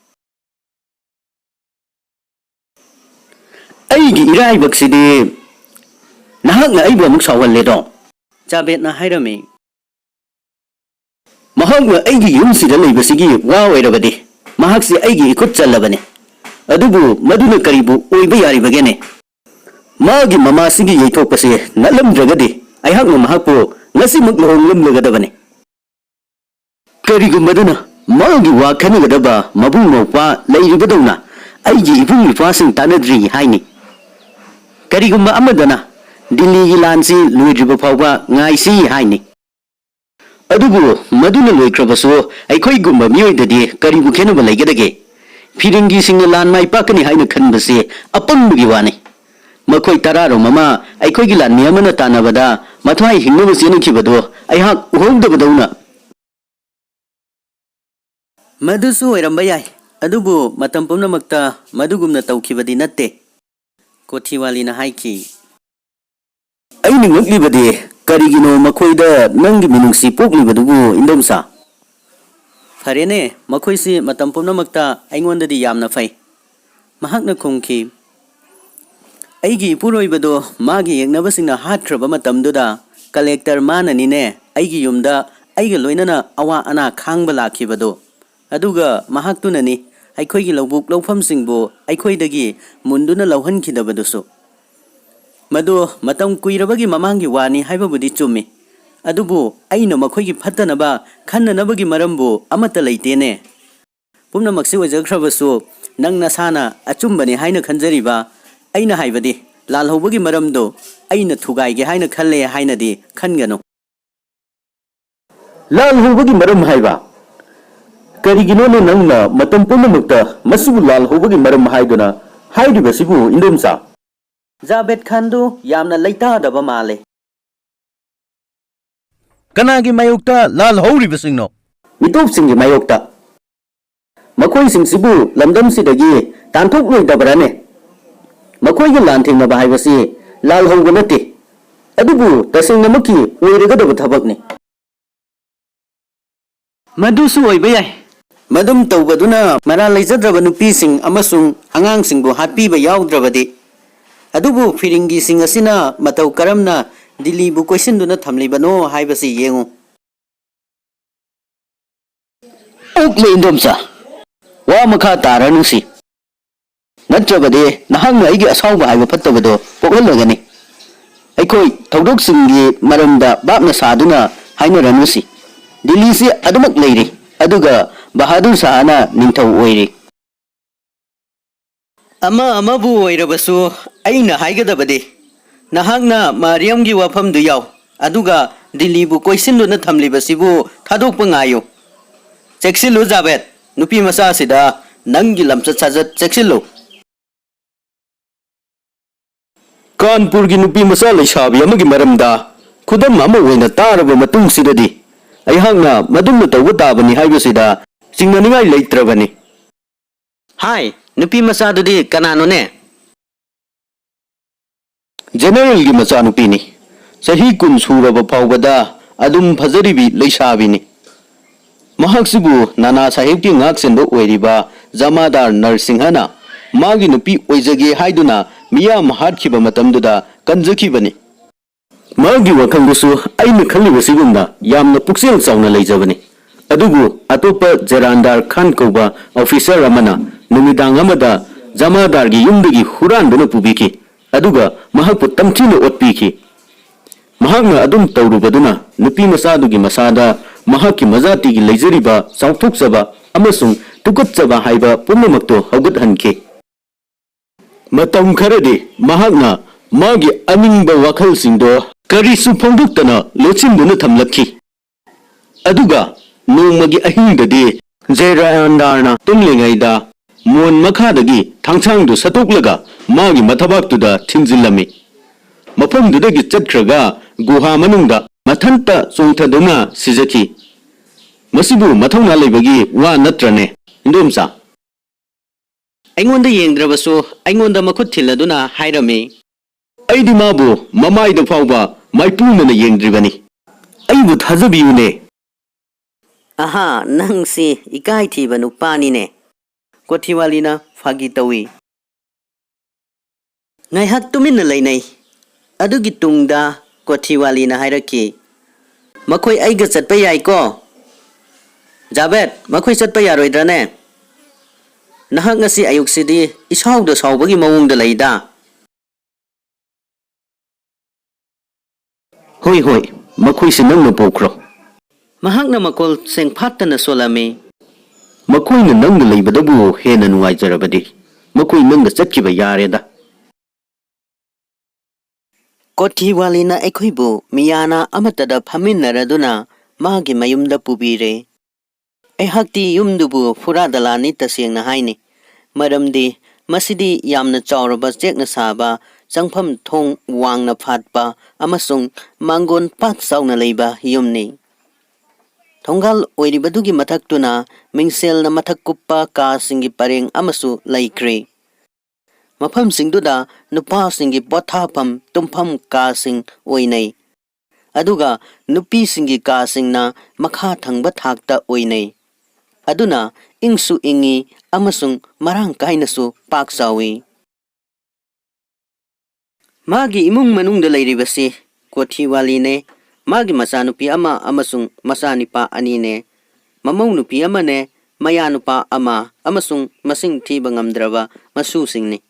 ꯑꯩꯒꯤ ꯏꯔꯥꯏꯕꯛꯁꯤꯗꯤ ꯅꯍꯥꯛꯅ ꯑꯩꯕꯨ ꯑꯃꯨꯛ ꯁꯥꯎꯍꯜꯂꯦꯗꯣ, ꯖꯥꯕꯦꯗꯅ ꯍꯥꯏꯔꯝꯃꯤ꯫ ꯃꯍꯥꯛꯅ ꯑꯩꯒꯤ ꯌꯨꯝꯁꯤꯗ ꯂꯩꯕꯁꯤꯒꯤ ꯋꯥ ꯑꯣꯏꯔꯕꯗꯤ ꯃꯍꯥꯛꯁꯤ ꯑꯩꯒꯤ ꯏꯈꯨꯠ ꯆꯜꯂꯕꯅꯤ꯫ ꯑꯗꯨꯕꯨ ꯃꯗꯨꯅ ꯀꯔꯤꯕꯨ ꯑꯣꯏꯕ ꯌꯥꯔꯤꯕꯒꯦꯅꯦ? ꯃꯥꯒꯤ ꯃꯃꯥꯁꯤꯒꯤ ꯌꯩꯊꯣꯛꯄꯁꯤ ꯅꯠꯂꯝꯗ꯭ꯔꯒꯗꯤ ꯑꯩꯍꯥꯛꯅ ꯃꯍꯥꯛꯄꯨ ꯉꯁꯤꯃꯛ ꯂꯨꯍꯣꯡꯂꯝꯂꯒꯗꯕꯅꯤ꯫ ꯀꯔꯤꯒꯨꯝꯕꯗꯨꯅ ꯃꯥꯒꯤ ꯋꯥ ꯈꯟꯅꯒꯗꯕ ꯃꯕꯨꯡ ꯃꯧꯄ꯭ꯋꯥ ꯂꯩꯔꯤꯕꯗꯧꯅ ꯑꯩꯒꯤ ꯏꯕꯨꯡ ꯏꯄ꯭ꯋꯥꯁꯤꯡ ꯇꯥꯟꯅꯗ꯭ꯔꯤ ꯍꯥꯏꯅꯤ꯫ ꯀꯔꯤꯒꯨꯝꯕ ꯑꯃꯗꯅ ꯗꯤꯜꯂꯤꯒꯤ ꯂꯥꯟꯁꯤ ꯂꯣꯏꯗ꯭ꯔꯤꯕ ꯐꯥꯎꯕ ꯉꯥꯏꯁꯤ ꯍꯥꯏꯅꯤ꯫ ꯑꯗꯨꯕꯨ ꯃꯗꯨꯅ ꯂꯣꯏꯈ꯭ꯔꯕꯁꯨ ꯑꯩꯈꯣꯏꯒꯨꯝꯕ ꯃꯤꯑꯣꯏꯗꯗꯤ ꯀꯔꯤꯕꯨ ꯈꯦꯟꯅꯕ ꯂꯩꯒꯗꯒꯦ? ꯐꯤꯔꯪꯒꯤꯁꯤꯡꯅ ꯂꯥꯟ ꯃꯥꯏ ꯄꯥꯛꯀꯅꯤ ꯍꯥꯏꯅ ꯈꯟꯕꯁꯤ ꯑꯄꯪꯕꯒꯤ ꯋꯥꯅꯤ꯫ ꯃꯈꯣꯏ ꯇꯔꯥꯔꯣꯝ ꯑꯃ ꯑꯩꯈꯣꯏꯒꯤ ꯂꯥꯟꯃꯤ ꯑꯃꯅ ꯇꯥꯟꯅꯕꯗ ꯃꯊ꯭ꯋꯥꯏ ꯍꯤꯡꯅꯕ ꯆꯦꯟꯈꯤꯕꯗꯣ ꯑꯩꯍꯥꯛ ꯎꯍꯧꯗꯕꯗꯧꯅ꯫ ꯃꯗꯨꯁꯨ ꯑꯣꯏꯔꯝꯕ ꯌꯥꯏ, ꯑꯗꯨꯕꯨ ꯃꯇꯝ ꯄꯨꯝꯅꯃꯛꯇ ꯃꯗꯨꯒꯨꯝꯅ ꯇꯧꯈꯤꯕꯗꯤ ꯅꯠꯇꯦ, ꯀꯣꯊꯤꯋꯥꯂꯤꯅ ꯍꯥꯏꯈꯤ꯫ ꯑꯩꯅ ꯉꯛꯂꯤꯕꯗꯤ ꯀꯔꯤꯒꯤꯅꯣ ꯃꯈꯣꯏꯗ ꯅꯪꯒꯤ ꯃꯤꯅꯨꯡꯁꯤ ꯄꯣꯛꯂꯤꯕꯗꯨꯕꯨ ꯏꯟꯗꯣꯝꯆꯥ? ꯐꯔꯦꯅꯦ, ꯃꯈꯣꯏꯁꯤ ꯃꯇꯝ ꯄꯨꯝꯅꯃꯛꯇ ꯑꯩꯉꯣꯟꯗꯗꯤ ꯌꯥꯝꯅ ꯐꯩ, ꯃꯍꯥꯛꯅ ꯈꯨꯝꯈꯤ꯫ ꯑꯩꯒꯤ ꯏꯄꯨꯔꯣꯏꯕꯗꯣ ꯃꯥꯒꯤ ꯌꯦꯛꯅꯕꯁꯤꯡꯅ ꯍꯥꯠꯈ꯭ꯔꯕ ꯃꯇꯝꯗꯨꯗ ꯀꯂꯦꯛꯇꯔ ꯃꯥꯅꯅꯤꯅꯦ ꯑꯩꯒꯤ ꯌꯨꯝꯗ ꯑꯩꯒ ꯂꯣꯏꯅꯅ ꯑꯋꯥ ꯑꯅꯥ ꯈꯥꯡꯕ ꯂꯥꯛꯈꯤꯕꯗꯣ꯫ ꯑꯗꯨꯒ ꯃꯍꯥꯛꯇꯨꯅꯅꯤ ꯑꯩꯈꯣꯏꯒꯤ ꯂꯧꯕꯨꯛ ꯂꯧꯐꯝꯁꯤꯡꯕꯨ ꯑꯩꯈꯣꯏꯗꯒꯤ ꯃꯨꯟꯗꯨꯅ ꯂꯧꯍꯟꯈꯤꯗꯕꯗꯨꯁꯨ꯫ ꯃꯗꯨ ꯃꯇꯝ ꯀꯨꯏꯔꯕꯒꯤ ꯃꯃꯥꯡꯒꯤ ꯋꯥꯅꯤ ꯍꯥꯏꯕꯕꯨꯗꯤ ꯆꯨꯝꯃꯤ, ꯑꯗꯨꯕꯨ ꯑꯩꯅ ꯃꯈꯣꯏꯒꯤ ꯐꯠꯇꯅꯕ ꯈꯟꯅꯅꯕꯒꯤ ꯃꯔꯝꯕꯨ ꯑꯃꯠꯇ ꯂꯩꯇꯦꯅꯦ꯫ ꯄꯨꯝꯅꯃꯛꯁꯤ ꯑꯣꯏꯖꯈ꯭ꯔꯕꯁꯨ ꯅꯪ ꯅꯁꯥꯅ ꯑꯆꯨꯝꯕꯅꯤ ꯍꯥꯏꯅ ꯈꯟꯖꯔꯤꯕ, ꯑꯩꯅ ꯍꯥꯏꯕꯗꯤ ꯂꯥꯜꯍꯧꯕꯒꯤ ꯃꯔꯝꯗꯣ ꯑꯩꯅ ꯊꯨꯒꯥꯏꯒꯦ ꯍꯥꯏꯅ ꯈꯜꯂꯦ ꯍꯥꯏꯅꯗꯤ ꯈꯟꯒꯅꯨ꯫ ꯂꯥꯜꯍꯧꯕꯒꯤ ꯃꯔꯝ ꯍꯥꯏꯕ? ꯀꯔꯤꯒꯤꯅꯣꯅꯦ ꯅꯪꯅ ꯃꯇꯝ ꯄꯨꯝꯅꯃꯛꯇ ꯃꯁꯤꯕꯨ ꯂꯥꯜꯍꯧꯕꯒꯤ ꯃꯔꯝ ꯍꯥꯏꯗꯨꯅ ꯍꯥꯏꯔꯤꯕꯁꯤꯕꯨ ꯏꯟꯗꯣꯝꯆꯥ? ꯖꯥꯕꯦꯗ ꯈꯥꯟꯗꯨ ꯌꯥꯝꯅ ꯂꯩꯇꯥꯗꯕ ꯃꯥꯜꯂꯦ꯫ ꯀꯅꯥꯒꯤ ꯃꯥꯌꯣꯛꯇ ꯂꯥꯜꯍꯧꯔꯤꯕꯁꯤꯡꯅꯣ? ꯃꯤꯇꯣꯞꯁꯤꯡꯒꯤ ꯃꯥꯌꯣꯛꯇ꯫ ꯃꯈꯣꯏꯁꯤꯡꯁꯤꯕꯨ ꯂꯝꯗꯝꯁꯤꯗꯒꯤ ꯇꯥꯟꯊꯣꯛꯂꯣꯏꯗꯕ꯭ꯔꯥꯅꯦ? ꯃꯈꯣꯏꯒ ꯂꯥꯟꯊꯦꯡꯅꯕ ꯍꯥꯏꯕꯁꯤ ꯂꯥꯜꯍꯧꯕ ꯅꯠꯇꯦ, ꯑꯗꯨꯕꯨ ꯇꯁꯦꯡꯅꯃꯛꯀꯤ ꯑꯣꯏꯔꯒꯗꯕ ꯊꯕꯛꯅꯤ꯫ ꯃꯗꯨꯁꯨ ꯑꯣꯏꯕ ꯌꯥꯏ, ꯃꯗꯨꯝ ꯇꯧꯕꯗꯨꯅ ꯃꯔꯥꯜ ꯂꯩꯖꯗ꯭ꯔꯕ ꯅꯨꯄꯤꯁꯤꯡ ꯑꯃꯁꯨꯡ ꯑꯉꯥꯡꯁꯤꯡꯕꯨ ꯍꯥꯠꯄꯤꯕ ꯌꯥꯎꯗ꯭ꯔꯕꯗꯤ꯫ ꯑꯗꯨꯕꯨ ꯐꯤꯔꯪꯒꯤꯁꯤꯡ ꯑꯁꯤꯅ ꯃꯇꯧ ꯀꯔꯝꯅ ꯗꯤꯜꯂꯤꯕꯨ ꯀꯣꯏꯁꯤꯟꯗꯨꯅ ꯊꯝꯂꯤꯕꯅꯣ ꯍꯥꯏꯕꯁꯤ ꯌꯦꯡꯉꯨ꯫ ꯑꯣꯛꯂꯦ ꯏꯟꯗꯣꯝꯆꯥ, ꯋꯥ ꯃꯈꯥ ꯇꯥꯔꯅꯨꯁꯤ, ꯅꯠꯇ꯭ꯔꯕꯗꯤ ꯅꯍꯥꯛꯅ ꯑꯩꯒꯤ ꯑꯁꯥꯎꯕ ꯍꯥꯏꯕ ꯐꯠꯇꯕꯗꯣ ꯄꯣꯛꯍꯜꯂꯒꯅꯤ꯫ ꯑꯩꯈꯣꯏ ꯊꯧꯗꯣꯛꯁꯤꯡꯒꯤ ꯃꯔꯝꯗ ꯚꯥꯞꯅ ꯁꯥꯗꯨꯅ ꯍꯥꯏꯅꯔꯅꯨꯁꯤ꯫ ꯗꯤꯜꯂꯤꯁꯤ ꯑꯗꯨꯃꯛ ꯂꯩꯔꯤ, ꯑꯗꯨꯒ ꯕꯍꯥꯗꯨꯔ ꯁꯥꯍꯅ ꯅꯤꯡꯊꯧ ꯑꯣꯏꯔꯤ꯫ ꯑꯃꯕꯨ ꯑꯣꯏꯔꯕꯁꯨ ꯑꯩꯅ ꯍꯥꯏꯒꯗꯕꯗꯤ ꯅꯍꯥꯛꯅ ꯃꯥꯔꯤꯌꯝꯒꯤ ꯋꯥꯐꯝꯗꯨ ꯌꯥꯎ, ꯑꯗꯨꯒ ꯗꯤꯜꯂꯤꯕꯨ ꯀꯣꯏꯁꯤꯟꯗꯨꯅ ꯊꯝꯂꯤꯕꯁꯤꯕꯨ ꯊꯥꯗꯣꯛꯄ ꯉꯥꯏꯌꯨ꯫ ꯆꯦꯛꯁꯤꯜꯂꯨ ꯖꯥꯕꯦꯗ, ꯅꯨꯄꯤ ꯃꯆꯥꯁꯤꯗ ꯅꯪꯒꯤ ꯂꯝꯆꯠ ꯁꯥꯖꯠ ꯆꯦꯛꯁꯤꯜꯂꯨ꯫ ꯀꯥꯟꯄꯨꯔꯒꯤ ꯅꯨꯄꯤ ꯃꯆꯥ ꯂꯩꯁꯥꯕꯤ ꯑꯃꯒꯤ ꯃꯔꯝꯗ ꯈꯨꯗꯝ ꯑꯃ ꯑꯣꯏꯅ ꯇꯥꯔꯕ ꯃꯇꯨꯡꯁꯤꯗꯗꯤ ꯑꯩꯍꯥꯛꯅ ꯃꯗꯨꯝꯅ ꯇꯧꯕ ꯇꯥꯕꯅꯤ ꯍꯥꯏꯕꯁꯤꯗ ꯆꯤꯡꯅꯅꯤꯡꯉꯥꯏ ꯂꯩꯇ꯭ꯔꯕꯅꯤ꯫ ꯍꯥꯏ, ꯅꯨꯄꯤ ꯃꯆꯥꯗꯨꯗꯤ ꯀꯅꯥꯅꯣꯅꯦ? ꯖꯦꯅꯔꯦꯜꯒꯤ ꯃꯆꯥꯅꯨꯄꯤꯅꯤ, ꯆꯍꯤ 10 ꯁꯨꯔꯕ ꯐꯥꯎꯕꯗ ꯑꯗꯨꯝ ꯐꯖꯔꯤꯕꯤ ꯂꯩꯁꯥꯕꯤꯅꯤ꯫ ꯃꯍꯥꯛꯁꯤꯕꯨ ꯅꯥꯅꯥ ꯁꯥꯍꯦꯕꯀꯤ ꯉꯥꯛꯁꯦꯟꯕ ꯑꯣꯏꯔꯤꯕ ꯖꯃꯥꯗꯥꯔ ꯅꯔꯁꯤꯡꯍꯅ ꯃꯥꯒꯤ ꯅꯨꯄꯤ ꯑꯣꯏꯖꯒꯦ ꯍꯥꯏꯗꯨꯅ ꯃꯤꯌꯥꯝ ꯍꯥꯠꯈꯤꯕ ꯃꯇꯝꯗꯨꯗ ꯀꯟꯖꯈꯤꯕꯅꯤ꯫ ꯃꯥꯒꯤ ꯋꯥꯈꯜꯗꯨꯁꯨ ꯑꯩꯅ ꯈꯜꯂꯤꯕꯁꯤꯒꯨꯝꯅ ꯌꯥꯝꯅ ꯄꯨꯛꯆꯦꯜ ꯆꯥꯎꯅ ꯂꯩꯖꯕꯅꯤ꯫ ꯑꯗꯨꯕꯨ ꯑꯇꯣꯞꯄ ꯖꯦꯔꯥꯟꯗꯥꯔ ꯈꯥꯟ ꯀꯧꯕ ꯑꯣꯐꯤꯁꯔ ꯑꯃꯅ ꯅꯨꯃꯤꯗꯥꯡ ꯑꯃꯗ ꯖꯃꯥꯗꯥꯔꯒꯤ ꯌꯨꯝꯗꯒꯤ ꯍꯨꯔꯥꯟꯗꯨꯅ ꯄꯨꯕꯤꯈꯤ, ꯑꯗꯨꯒ ꯃꯍꯥꯛꯄꯨ ꯇꯝꯊꯤꯅ ꯑꯣꯠꯄꯤꯈꯤ꯫ ꯃꯍꯥꯛꯅ ꯑꯗꯨꯝ ꯇꯧꯔꯨꯕꯗꯨꯅ ꯅꯨꯄꯤ ꯃꯆꯥꯗꯨꯒꯤ ꯃꯁꯥꯗ ꯃꯍꯥꯛꯀꯤ ꯃꯖꯥꯇꯤꯒꯤ ꯂꯩꯖꯔꯤꯕ ꯆꯥꯎꯊꯣꯛꯆꯕ ꯑꯃꯁꯨꯡ ꯇꯨꯀꯠꯆꯕ ꯍꯥꯏꯕ ꯄꯨꯝꯅꯃꯛꯇꯣ ꯍꯧꯒꯠꯍꯟꯈꯤ꯫ ꯃꯇꯝ ꯈꯔꯗꯤ ꯃꯍꯥꯛꯅ ꯃꯥꯒꯤ ꯑꯅꯤꯡꯕ ꯋꯥꯈꯜꯁꯤꯡꯗꯣ ꯀꯔꯤꯁꯨ ꯐꯣꯡꯗꯣꯛꯇꯅ ꯂꯣꯠꯁꯤꯟꯗꯨꯅ ꯊꯝꯂꯛꯈꯤ꯫ ꯑꯗꯨꯒ ꯅꯣꯡꯃꯒꯤ ꯑꯍꯤꯡꯗꯗꯤ ꯖꯦꯔꯥꯟꯗꯥꯔꯅ ꯇꯨꯝꯂꯤꯉꯩꯗ ꯃꯣꯟ ꯃꯈꯥꯗꯒꯤ ꯊꯥꯡꯁꯥꯡꯗꯨ ꯁꯠꯇꯣꯛꯂꯒ ꯃꯥꯒꯤ ꯃꯊꯕꯥꯛꯇꯨꯗ ꯊꯤꯟꯖꯤꯜꯂꯝꯃꯤ꯫ ꯃꯐꯝꯗꯨꯗꯒꯤ ꯆꯠꯈ꯭ꯔꯒ ꯒꯨꯍꯥ ꯃꯅꯨꯡꯗ ꯃꯊꯟꯇ ꯆꯣꯡꯊꯗꯨꯅ ꯁꯤꯖꯈꯤ꯫ ꯃꯁꯤꯕꯨ ꯃꯊꯧꯅꯥ ꯂꯩꯕꯒꯤ ꯋꯥ ꯅꯠꯇ꯭ꯔꯅꯦ ꯏꯟꯗꯣꯝꯆꯥ? ꯑꯩꯉꯣꯟꯗ ꯌꯦꯡꯗ꯭ꯔꯕꯁꯨ ꯑꯩꯉꯣꯟꯗ ꯃꯈꯨꯠ ꯊꯤꯜꯂꯗꯨꯅ ꯍꯥꯏꯔꯝꯃꯤ꯫ ꯑꯩꯗꯤ ꯃꯥꯕꯨ ꯃꯃꯥꯏꯗ ꯐꯥꯎꯕ ꯃꯥꯏꯄꯨꯅꯅ ꯌꯦꯡꯗ꯭ꯔꯤꯕꯅꯤ, ꯑꯩꯕꯨ ꯊꯥꯖꯕꯤꯌꯨꯅꯦ꯫ ꯑꯍꯥ, ꯅꯪꯁꯤ ꯏꯀꯥꯏ ꯊꯤꯕ ꯅꯨꯄꯥꯅꯤꯅꯦ, ꯀꯣꯊꯤꯋꯥꯂꯤꯅ ꯐꯥꯒꯤ ꯇꯧꯏ꯫ ꯉꯥꯏꯍꯥꯛ ꯇꯨꯃꯤꯟꯅ ꯂꯩꯅꯩ꯫ ꯑꯗꯨꯒꯤ ꯇꯨꯡꯗ ꯀꯣꯊꯤꯋꯥꯂꯤꯅ ꯍꯥꯏꯔꯛꯈꯤ, ꯃꯈꯣꯏ ꯑꯩꯒ ꯆꯠꯄ ꯌꯥꯏꯀꯣ? ꯖꯥꯕꯦꯗ, ꯃꯈꯣꯏ ꯆꯠꯄ ꯌꯥꯔꯣꯏꯗ꯭ꯔꯅꯦ? ꯅꯍꯥꯛ ꯉꯁꯤ ꯑꯌꯨꯛꯁꯤꯗꯤ ꯏꯁꯥꯎꯗ ꯁꯥꯎꯕꯒꯤ ꯃꯑꯣꯡꯗ ꯂꯩꯗ꯫ ꯍꯣꯏ ꯍꯣꯏ, ꯃꯈꯣꯏꯁꯤ ꯅꯪꯅ ꯄꯣꯛꯈ꯭ꯔꯣ꯫ ꯃꯍꯥꯛꯅ ꯃꯀꯣꯜ ꯁꯦꯡꯐꯥꯠꯇꯅ ꯁꯣꯜꯂꯝꯃꯤ꯫ ꯃꯈꯣꯏꯅ ꯅꯪꯒ ꯂꯩꯕꯗꯕꯨ ꯍꯦꯟꯅ ꯅꯨꯡꯉꯥꯏꯖꯔꯕꯗꯤ ꯃꯈꯣꯏ ꯅꯪꯒ ꯆꯠꯈꯤꯕ ꯌꯥꯔꯦꯗ꯫ ꯀꯣꯊꯤꯋꯥꯂꯤꯅ ꯑꯩꯈꯣꯏꯕꯨ ꯃꯤꯌꯥꯅ ꯑꯃꯠꯇꯗ ꯐꯝꯃꯤꯟꯅꯔꯗꯨꯅ ꯃꯥꯒꯤ ꯃꯌꯨꯝꯗ ꯄꯨꯕꯤꯔꯦ꯫ ꯑꯩꯍꯥꯛꯇꯤ ꯌꯨꯝꯗꯨꯕꯨ ꯐꯨꯔꯥꯗꯂꯥꯅꯤ ꯇꯁꯦꯡꯅ ꯍꯥꯏꯅꯤ, ꯃꯔꯝꯗꯤ ꯃꯁꯤꯗꯤ ꯌꯥꯝꯅ ꯆꯥꯎꯔꯕ ꯆꯦꯛꯅ ꯁꯥꯕ, ꯆꯪꯐꯝ ꯊꯣꯡ ꯋꯥꯡꯅ ꯐꯥꯠꯄ ꯑꯃꯁꯨꯡ ꯃꯥꯡꯒꯣꯟ ꯄꯥꯛ ꯆꯥꯎꯅ ꯂꯩꯕ ꯌꯨꯝꯅꯤ꯫ ꯊꯣꯡꯒꯥꯜ ꯑꯣꯏꯔꯤꯕꯗꯨꯒꯤ ꯃꯊꯛꯇꯨꯅ ꯃꯤꯡꯁꯦꯜꯅ ꯃꯊꯛ ꯀꯨꯞꯄ ꯀꯥꯁꯤꯡꯒꯤ ꯄꯔꯦꯡ ꯑꯃꯁꯨ ꯂꯩꯈ꯭ꯔꯦ꯫ ꯃꯐꯝꯁꯤꯡꯗꯨꯗ ꯅꯨꯄꯥꯁꯤꯡꯒꯤ ꯄꯣꯊꯥꯐꯝ ꯇꯨꯝꯐꯝ ꯀꯥꯁꯤꯡ ꯑꯣꯏꯅꯩ, ꯑꯗꯨꯒ ꯅꯨꯄꯤꯁꯤꯡꯒꯤ ꯀꯥꯁꯤꯡꯅ ꯃꯈꯥ ꯊꯪꯕ ꯊꯥꯛꯇ ꯑꯣꯏꯅꯩ꯫ ꯑꯗꯨꯅ ꯏꯪꯁꯨ ꯏꯪꯉꯤ ꯑꯃꯁꯨꯡ ꯃꯔꯥꯡ ꯀꯥꯏꯅꯁꯨ ꯄꯥꯛ ꯆꯥꯎꯏ꯫ ꯃꯥꯒꯤ ꯏꯃꯨꯡ ꯃꯅꯨꯡꯗ ꯂꯩꯔꯤꯕꯁꯤ ꯀꯣꯊꯤꯋꯥꯂꯤꯅꯦ, ꯃꯥꯒꯤ ꯃꯆꯥꯅꯨꯄꯤ ꯑꯃ ꯑꯃꯁꯨꯡ ꯃꯆꯥꯅꯤꯄꯥ ꯑꯅꯤꯅꯦ, ꯃꯃꯧ ꯅꯨꯄꯤ ꯑꯃꯅꯦ, ꯃꯌꯥꯅꯨꯄꯥ ꯑꯃ ꯑꯃꯁꯨꯡ ꯃꯁꯤꯡ ꯊꯤꯕ ꯉꯝꯗ꯭ꯔꯕ ꯃꯁꯨꯁꯤꯡꯅꯤ꯫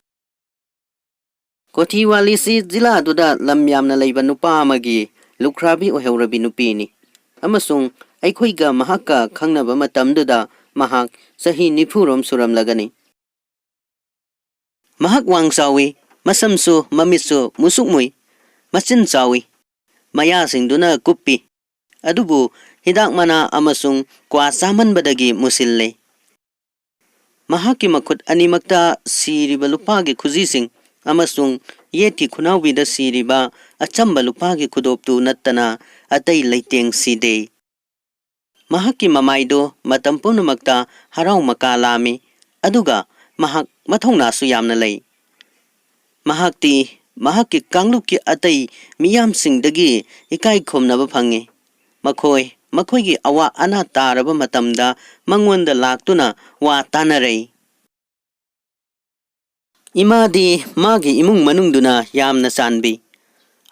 ꯀꯣꯊꯤꯋꯥꯂꯤꯁꯤ ꯖꯤꯂꯥꯗꯨꯗ ꯂꯝ ꯌꯥꯝꯅ ꯂꯩꯕ ꯅꯨꯄꯥ ꯑꯃꯒꯤ ꯂꯨꯈ꯭ꯔꯥꯕꯤ ꯑꯣꯏꯍꯧꯔꯕꯤ ꯅꯨꯄꯤꯅꯤ, ꯑꯃꯁꯨꯡ ꯑꯩꯈꯣꯏꯒ ꯃꯍꯥꯛꯀ ꯈꯪꯅꯕ ꯃꯇꯝꯗꯨꯗ ꯃꯍꯥꯛ ꯆꯍꯤ 90 ꯁꯨꯔꯝꯂꯒꯅꯤ꯫ ꯃꯍꯥꯛ ꯋꯥꯡ ꯆꯥꯎꯏ, ꯃꯁꯝꯁꯨ ꯃꯃꯤꯠꯁꯨ ꯃꯨꯁꯨꯛ ꯃꯨꯏ, ꯃꯆꯤꯟ ꯆꯥꯎꯏ, ꯃꯌꯥꯁꯤꯡꯗꯨꯅ ꯀꯨꯞꯄꯤ, ꯑꯗꯨꯕꯨ ꯍꯤꯗꯥꯛ ꯃꯅꯥ ꯑꯃꯁꯨꯡ ꯀ꯭ꯋꯥ ꯆꯥꯃꯟꯕꯗꯒꯤ ꯃꯨꯁꯤꯜꯂꯦ꯫ ꯃꯍꯥꯛꯀꯤ ꯃꯈꯨꯠ ꯑꯅꯤꯃꯛꯇ ꯁꯤꯔꯤꯕ ꯂꯨꯄꯥꯒꯤ ꯈꯨꯖꯤꯁꯤꯡ ꯑꯃꯁꯨꯡ ꯌꯦꯠꯀꯤ ꯈꯨꯅꯥꯎꯕꯤꯗ ꯁꯤꯔꯤꯕ ꯑꯆꯝꯕ ꯂꯨꯄꯥꯒꯤ ꯈꯨꯗꯣꯞꯇꯨ ꯅꯠꯇꯅ ꯑꯇꯩ ꯂꯩꯇꯦꯡ ꯁꯤꯗꯦ꯫ ꯃꯍꯥꯛꯀꯤ ꯃꯃꯥꯏꯗꯣ ꯃꯇꯝ ꯄꯨꯝꯅꯃꯛꯇ ꯍꯔꯥꯎ ꯃꯀꯥ ꯂꯥꯝꯃꯤ, ꯑꯗꯨꯒ ꯃꯍꯥꯛ ꯃꯊꯧꯅꯥꯁꯨ ꯌꯥꯝꯅ ꯂꯩ꯫ ꯃꯍꯥꯛꯇꯤ ꯃꯍꯥꯛꯀꯤ ꯀꯥꯡꯂꯨꯞꯀꯤ ꯑꯇꯩ ꯃꯤꯌꯥꯝꯁꯤꯡꯗꯒꯤ ꯏꯀꯥꯏ ꯈꯨꯝꯅꯕ ꯐꯪꯏ, ꯃꯈꯣꯏꯒꯤ ꯑꯋꯥ ꯑꯅꯥ ꯇꯥꯔꯕ ꯃꯇꯝꯗ ꯃꯉꯣꯟꯗ ꯂꯥꯛꯇꯨꯅ ꯋꯥ ꯇꯥꯟꯅꯔꯩ꯫ ꯏꯃꯥꯗꯤ ꯃꯥꯒꯤ ꯏꯃꯨꯡ ꯃꯅꯨꯡꯗꯨꯅ ꯌꯥꯝꯅ ꯆꯥꯟꯕꯤ,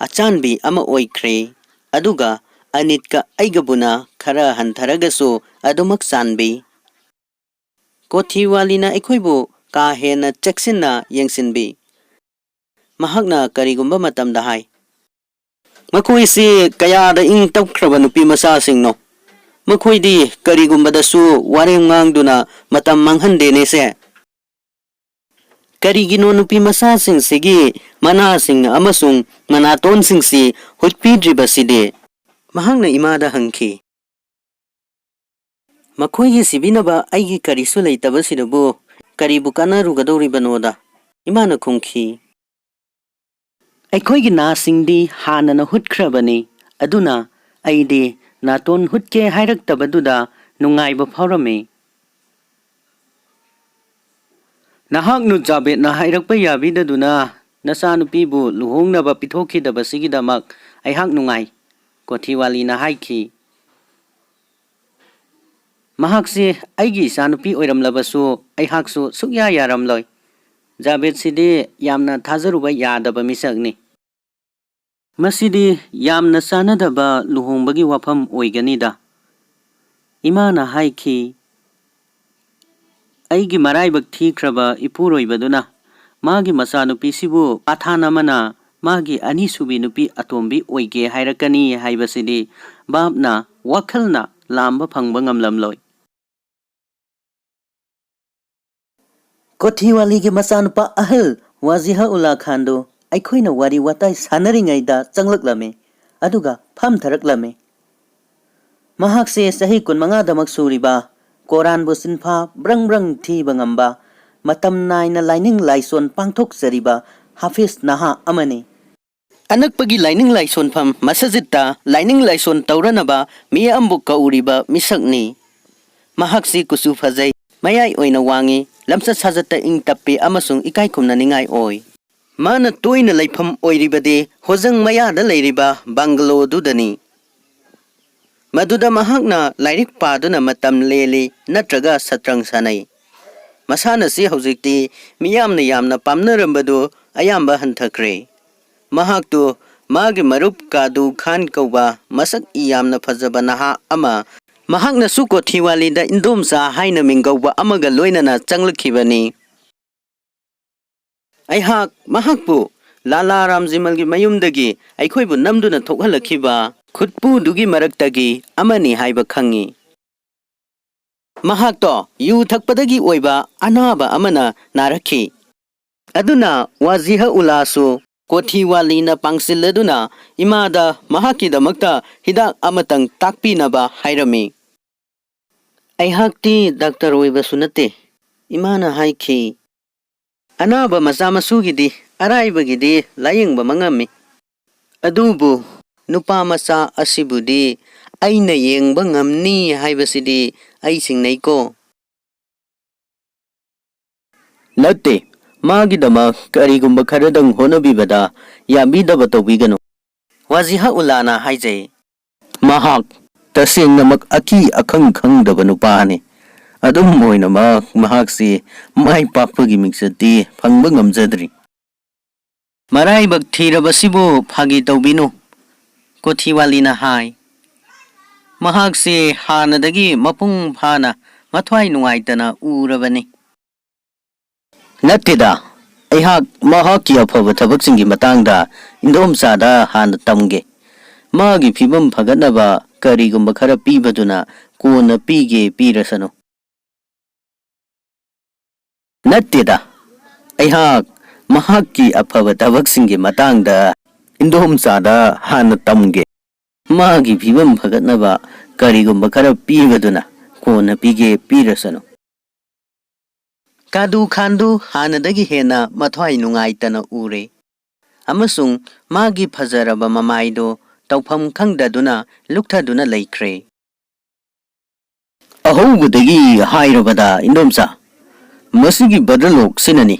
ꯑꯆꯥꯟꯕꯤ ꯑꯃ ꯑꯣꯏꯈ꯭ꯔꯦ, ꯑꯗꯨꯒ ꯑꯅꯤꯠꯀ ꯑꯩꯒꯕꯨꯅ ꯈꯔ ꯍꯟꯊꯔꯒꯁꯨ ꯑꯗꯨꯃꯛ ꯆꯥꯟꯕꯤ꯫ ꯀꯣꯊꯤꯋꯥꯂꯤꯅ ꯑꯩꯈꯣꯏꯕꯨ ꯀꯥ ꯍꯦꯟꯅ ꯆꯦꯛꯁꯤꯟꯅ ꯌꯦꯡꯁꯤꯟꯕꯤ꯫ ꯃꯍꯥꯛꯅ ꯀꯔꯤꯒꯨꯝꯕ ꯃꯇꯝꯗ ꯍꯥꯏ, ꯃꯈꯣꯏꯁꯤ ꯀꯌꯥꯗ ꯏꯪ ꯇꯞꯈ꯭ꯔꯕ ꯅꯨꯄꯤ ꯃꯆꯥꯁꯤꯡꯅꯣ, ꯃꯈꯣꯏꯗꯤ ꯀꯔꯤꯒꯨꯝꯕꯗꯁꯨ ꯋꯥꯔꯦꯝ ꯉꯥꯡꯗꯨꯅ ꯃꯇꯝ ꯃꯥꯡꯍꯟꯗꯦꯅꯦꯁꯦ꯫ ꯀꯔꯤꯒꯤꯅꯣ ꯅꯨꯄꯤ ꯃꯆꯥꯁꯤꯡꯁꯤꯒꯤ ꯃꯅꯥꯁꯤꯡ ꯑꯃꯁꯨꯡ ꯃꯅꯥꯇꯣꯟꯁꯤꯡꯁꯤ ꯍꯨꯠꯄꯤꯗ꯭ꯔꯤꯕꯁꯤꯗꯤ? ꯃꯍꯥꯛꯅ ꯏꯃꯥꯗ ꯍꯪꯈꯤ꯫ ꯃꯈꯣꯏꯒꯤ ꯁꯤꯕꯤꯅꯕ ꯑꯩꯒꯤ ꯀꯔꯤꯁꯨ ꯂꯩꯇꯕꯁꯤꯗꯕꯨ ꯀꯔꯤꯕꯨ ꯀꯥꯟꯅꯔꯨꯒꯗꯧꯔꯤꯕꯅꯣꯗ? ꯏꯃꯥꯅ ꯈꯨꯝꯈꯤ, ꯑꯩꯈꯣꯏꯒꯤ ꯅꯥꯁꯤꯡꯗꯤ ꯍꯥꯟꯅꯅ ꯍꯨꯠꯈ꯭ꯔꯕꯅꯤ, ꯑꯗꯨꯅ ꯑꯩꯗꯤ ꯅꯥꯇꯣꯟ ꯍꯨꯠꯀꯦ ꯍꯥꯏꯔꯛꯇꯕꯗꯨꯗ ꯅꯨꯡꯉꯥꯏꯕ ꯐꯥꯎꯔꯝꯃꯤ꯫ ꯅꯍꯥꯛꯅ ꯖꯥꯕꯦꯠꯅ ꯍꯥꯏꯔꯛꯄ ꯌꯥꯕꯤꯗꯗꯨꯅ ꯅꯆꯥꯅꯨꯄꯤꯕꯨ ꯂꯨꯍꯣꯡꯅꯕ ꯄꯤꯊꯣꯛꯈꯤꯗꯕꯁꯤꯒꯤꯗꯃꯛ ꯑꯩꯍꯥꯛ ꯅꯨꯡꯉꯥꯏ, ꯀꯣꯊꯤꯋꯥꯂꯤꯅ ꯍꯥꯏꯈꯤ꯫ ꯃꯍꯥꯛꯁꯤ ꯑꯩꯒꯤ ꯏꯆꯥꯅꯨꯄꯤ ꯑꯣꯏꯔꯝꯂꯕꯁꯨ ꯑꯩꯍꯥꯛꯁꯨ ꯁꯨꯛꯌꯥ ꯌꯥꯔꯝꯂꯣꯏ꯫ ꯖꯥꯕꯦꯠꯁꯤꯗꯤ ꯌꯥꯝꯅ ꯊꯥꯖꯔꯨꯕ ꯌꯥꯗꯕ ꯃꯤꯁꯛꯅꯤ꯫ ꯃꯁꯤꯗꯤ ꯌꯥꯝꯅ ꯆꯥꯟꯅꯗꯕ ꯂꯨꯍꯣꯡꯕꯒꯤ ꯋꯥꯐꯝ ꯑꯣꯏꯒꯅꯤꯗ, ꯏꯃꯥꯅ ꯍꯥꯏꯈꯤ꯫ ꯑꯩꯒꯤ ꯃꯔꯥꯏꯕꯛ ꯊꯤꯈ꯭ꯔꯕ ꯏꯄꯨꯔꯣꯏꯕꯗꯨꯅ ꯃꯥꯒꯤ ꯃꯆꯥꯅꯨꯄꯤꯁꯤꯕꯨ ꯄꯥꯊꯥꯟ ꯑꯃꯅ ꯃꯥꯒꯤ ꯑꯅꯤꯁꯨꯕꯤ ꯅꯨꯄꯤ ꯑꯇꯣꯝꯕꯤ ꯑꯣꯏꯒꯦ ꯍꯥꯏꯔꯛꯀꯅꯤ ꯍꯥꯏꯕꯁꯤꯗꯤ ꯚꯥꯞꯅ ꯋꯥꯈꯜꯅ ꯂꯥꯝꯕ ꯐꯪꯕ ꯉꯝꯂꯝꯂꯣꯏ꯫ ꯀꯣꯊꯤꯋꯥꯂꯤꯒꯤ ꯃꯆꯥꯅꯨꯄꯥ ꯑꯍꯜ ꯋꯥꯖꯤꯍ ꯎꯜꯂꯥ ꯈꯥꯟꯗꯨ ꯑꯩꯈꯣꯏꯅ ꯋꯥꯔꯤ ꯋꯥꯇꯥꯏ ꯁꯥꯟꯅꯔꯤꯉꯩꯗ ꯆꯪꯂꯛꯂꯝꯃꯤ, ꯑꯗꯨꯒ ꯐꯝꯊꯔꯛꯂꯝꯃꯤ꯫ ꯃꯍꯥꯛꯁꯦ ꯆꯍꯤ 15ꯗꯃꯛ ꯁꯨꯔꯤꯕ, ꯀꯣꯔꯥꯟꯕꯨ ꯆꯤꯟꯐꯥ ꯕ꯭ꯔꯪ ꯕ꯭ꯔꯪ ꯊꯤꯕ ꯉꯝꯕ, ꯃꯇꯝ ꯅꯥꯏꯅ ꯂꯥꯏꯅꯤꯡ ꯂꯥꯏꯁꯣꯟ ꯄꯥꯡꯊꯣꯛꯆꯔꯤꯕ ꯍꯥꯐꯤꯖ ꯅꯍꯥ ꯑꯃꯅꯤ꯫ ꯑꯅꯛꯄꯒꯤ ꯂꯥꯏꯅꯤꯡ ꯂꯥꯏꯁꯣꯟꯐꯝ ꯃꯁꯖꯤꯠꯇ ꯂꯥꯏꯅꯤꯡ ꯂꯥꯏꯁꯣꯟ ꯇꯧꯔꯅꯕ ꯃꯤꯌꯥꯝꯕꯨ ꯀꯧꯔꯤꯕ ꯃꯤꯁꯛꯅꯤ꯫ ꯃꯍꯥꯛꯁꯤ ꯀꯨꯆꯨ ꯐꯖꯩ, ꯃꯌꯥꯏ ꯑꯣꯏꯅ ꯋꯥꯡꯏ, ꯂꯝꯆꯠ ꯁꯥꯖꯠꯇ ꯏꯪ ꯇꯞꯄꯤ ꯑꯃꯁꯨꯡ ꯏꯀꯥꯏ ꯈꯨꯝꯅꯅꯤꯡꯉꯥꯏ ꯑꯣꯏ꯫ ꯃꯥꯅ ꯇꯣꯏꯅ ꯂꯩꯐꯝ ꯑꯣꯏꯔꯤꯕꯗꯤ ꯍꯣꯖꯪ ꯃꯌꯥꯗ ꯂꯩꯔꯤꯕ ꯕꯪꯒꯂꯣꯗꯨꯗꯅꯤ, ꯃꯗꯨꯗ ꯃꯍꯥꯛꯅ ꯂꯥꯏꯔꯤꯛ ꯄꯥꯗꯨꯅ ꯃꯇꯝ ꯂꯦꯜꯂꯤ ꯅꯠꯇ꯭ꯔꯒ ꯁꯇ꯭ꯔꯪ ꯁꯥꯟꯅꯩ꯫ ꯃꯁꯥꯟꯅꯁꯤ ꯍꯧꯖꯤꯛꯇꯤ ꯃꯤꯌꯥꯝꯅ ꯌꯥꯝꯅ ꯄꯥꯝꯅꯔꯝꯕꯗꯨ ꯑꯌꯥꯝꯕ ꯍꯟꯊꯈ꯭ꯔꯦ꯫ ꯃꯍꯥꯛꯇꯨ ꯃꯥꯒꯤ ꯃꯔꯨꯞ ꯀꯥꯗꯨ ꯈꯥꯟ ꯀꯧꯕ ꯃꯁꯛ ꯌꯥꯝꯅ ꯐꯖꯕ ꯅꯍꯥ ꯑꯃ, ꯃꯍꯥꯛꯅꯁꯨ ꯀꯣꯊꯤꯋꯥꯂꯤꯗ ꯏꯟꯗꯣꯝꯆꯥ ꯍꯥꯏꯅ ꯃꯤꯡꯒꯧꯕ ꯑꯃꯒ ꯂꯣꯏꯅꯅ ꯆꯪꯂꯛꯈꯤꯕꯅꯤ꯫ ꯑꯩꯍꯥꯛ ꯃꯍꯥꯛꯄꯨ ꯂꯥꯂꯥ ꯔꯥꯝꯖꯤꯃꯜꯒꯤ ꯃꯌꯨꯝꯗꯒꯤ ꯑꯩꯈꯣꯏꯕꯨ ꯅꯝꯗꯨꯅ ꯊꯣꯛꯍꯜꯂꯛꯈꯤꯕ ꯈꯨꯠꯄꯨꯗꯨꯒꯤ ꯃꯔꯛꯇꯒꯤ ꯑꯃꯅꯤ ꯍꯥꯏꯕ ꯈꯪꯏ꯫ ꯃꯍꯥꯛꯇꯣ ꯌꯨ ꯊꯛꯄꯗꯒꯤ ꯑꯣꯏꯕ ꯑꯅꯥꯕ ꯑꯃꯅ ꯅꯥꯔꯛꯈꯤ, ꯑꯗꯨꯅ ꯋꯥꯖꯤꯍ ꯎꯜꯂꯥꯁꯨ Kothi walina pangsiladuna imada mahakidamagta hidak amatang takpinaba hairami. Aihakti Dr. Oibasu nate. Imana haiki. Anaba masamasuhidi araibagidi layengba mangami. Adubu nupa masa asibudi aina yengba ngamni haibasidi aisingnayko. Nate, magidama karigumba karadang honabibada yabidaba tawbigano. Waziha ulana haijay. Mahak tasengnamak aki akang khangdaba nupani. Adum moinamak mahaksi mai pakpagi miksati phangba ngamjadri. Maraibag thirabasibu phagi tawbino. Kothi walina hai. Mahaksi hanadagi mapung phana mathwai nungaitana urabani. Natida, aihak mahaki afaba thabaksingi matangda indomsada hana tamge. Magi phibam phagatnaba karigumba khara pibaduna kona pige pirasano. Natida, aihak mahaki afaba thabaksingi matangda indomsada hana tamge. Magi phibam phagatnaba karigumba khara pibaduna kona pige pirasano. Kadu khandu hanadagi hena mathwai nungaitana ure. Amasung magi phajaraba mamaido tawpham khangdaduna luktaduna laikre. Ahobudagi hairabada indomsa. Masigi badalok sinani.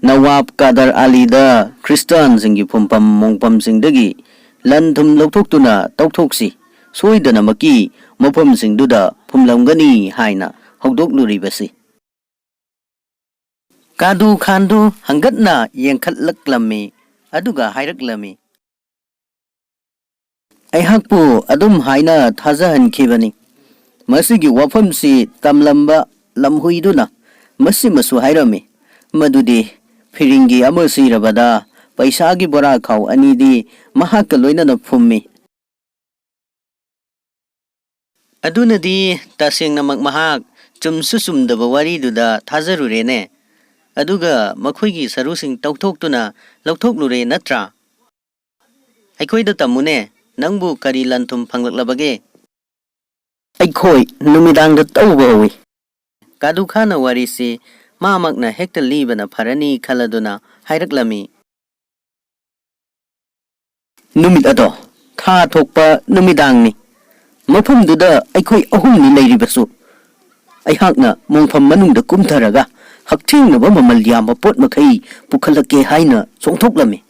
Nawab Kadar Alida Kristan zingi pumpam mongpam singdagi lanthum loktoktuna tawthoksi. Soidana maki mapam singduda pumlamgani haina hogdok nuribasi. Kadu khandu hangatna yengkhat laklami aduga hairaklami. Aihakpu adum haina thajahan khibani. Masigi wafamsi tamlamba lamhuiduna masi masu hairami. Madudi firingi amasi rabada paisagi bora khaw anidi mahaka loinana phummi. Adunadi tasengna magmahak chumsusumdaba wariduda thajarurene. Aduga makhoigi sarusing tawthoktuna lawthoklure natra. Aikhoida tamune nangbu kari lanthum phanglaklabage. Aikhoi numidangda tawba hawi. Kadu khana warisi mamakna hekta libana pharani khaladuna hairaklami. Numid ado tha thokpa numidangni. Mafamduda aikhoi ahumni leiribasu. Aihakna mongfam manungda kumtharaga hakthingnaba mamal yamba pot makai pukhalake haina chongthoklami.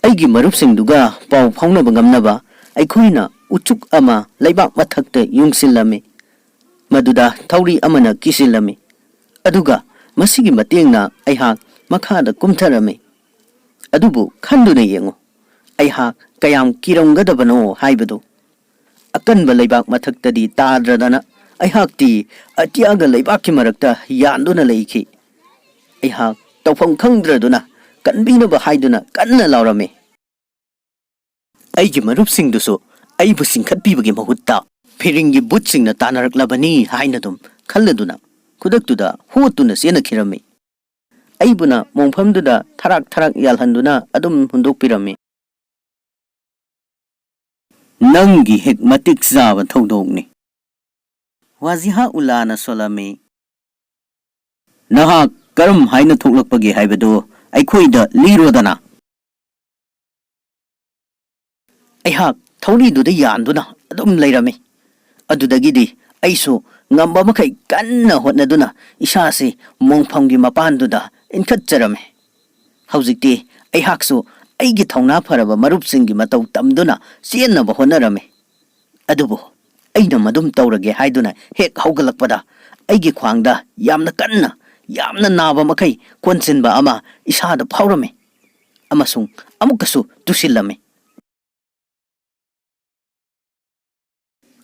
Aigi marupsingduga paw phaunaba ngamnaba aikhoina uchuk ama laibak mathakta yungsilami. Maduda thauri amana kisilami. Aduga masigi matengna aihak makhada kumtharami. Adubu khanduna yengo. Aihak kayam kiramgadabano haibadu. Akanba laibak mathaktadi tadradana aihakti atiyaga laibaki marakta yanduna leiki. Aihak tawpham khangdraduna kanbinaba haiduna kanna laurami. Aigi marupsingdusu aibu singkhatpibagi mahutta firingi butsingna tanaraklabani hainadum khalladuna kudaktuda hotuna senakhirami. Aibuna mongphamduda tharak yalhanduna adum hundokpirami. Nangi hek matik zaba thodokni. Waziha ulana solami. Nahak karam haina thoklakpagi haibadu aikhoida lirodana. Aihak thauriduda yanduna adum leirami. Adudagidi aisu ngamba makai kanna hotnaduna isasi mongphamgi mapanduda inkhatjarami. Haujikti aihaksu aigi thauna pharaba marupsinggi matau tamduna siennaba honarami. Adubu aina madum taurage haiduna hek haugalakpada aigi khwangda yamna kanna yamna naba makai konsinba ama isada phaurami. Amasung amukasu tusilami.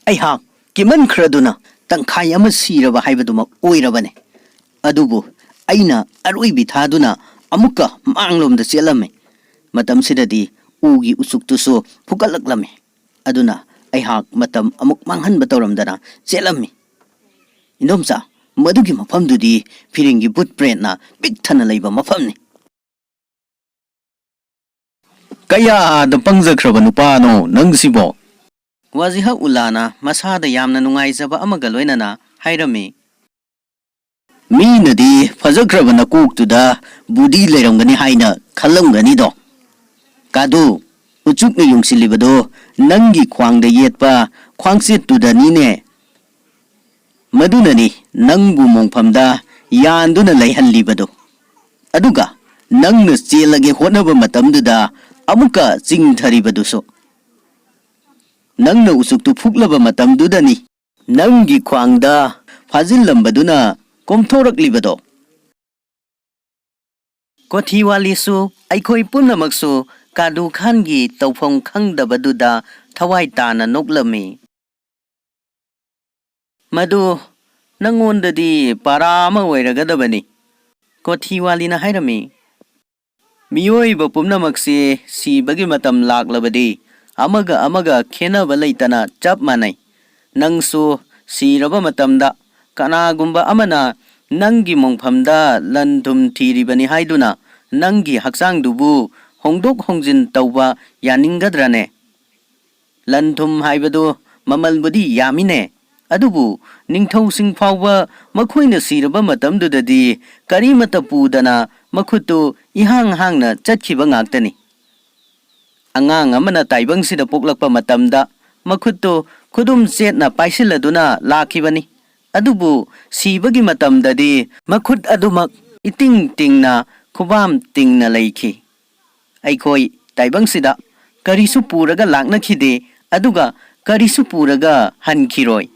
Aihak kiman khraduna tangkhai ama siraba haibaduma oirabane. Adubu aina aroibi thaduna amuka manglomda chelami. Matamsidadi ugi usuktusu phukalaklami. Aduna aihak matam amuk manghanba tawramdana chelami. Indomsa madugi mafamdudi firingi footprint na big thana leiba mafamni. Kaya da pangzakraba nupano nang sibo. Waziha ulana masada yamna nungaizaba amaga loinana hairami. Minadi fazakraba na kuktuda budi lerangani haina khalamgani do. Kadu uchuk na yung silibado nangi kwang da yetpa kwang sit tuda nine. Madunani nang bumongpamda yanduna layhan libado. Aduga nang na chelage honaba matamduda amuka chingtharibado so. Nang na usuktu phuklaba matamdudani nangi kwangda fazillambaduna komthorak libado. Kothiwali su aikoi punamaksu Kadu Khangi tawphom khangdabaduda thawai tana noklami. Madu nangondadi parama oiragadabani. Kothiwali na hairami. Miyoiba pumnamaksi sibagi matam laklabadi amaga khenaba leitana chap manai. Nangsu siraba matamda kanagumba amana nangi mongphamda lanthum thiribani haiduna nangi haksangdubu hongdok hongjin tauba yaningadrane. Lanthum haibadu mamalbudi yamine. Adubu ningthosing phawba makhoina siraba matamdudadi karimata pudana makhutu ihang hangna chatkhiba ngaktani. Angang amana taibangsida poklakpa matamda makhutu khudum chetna paisilladuna lakhibani. Adubu sibagi matamdadi makhut adumak iting tingna khubam tingna leikhi. Aikoi taibangsida karisu puraga laknakhide aduga karisu puraga hankhiroi.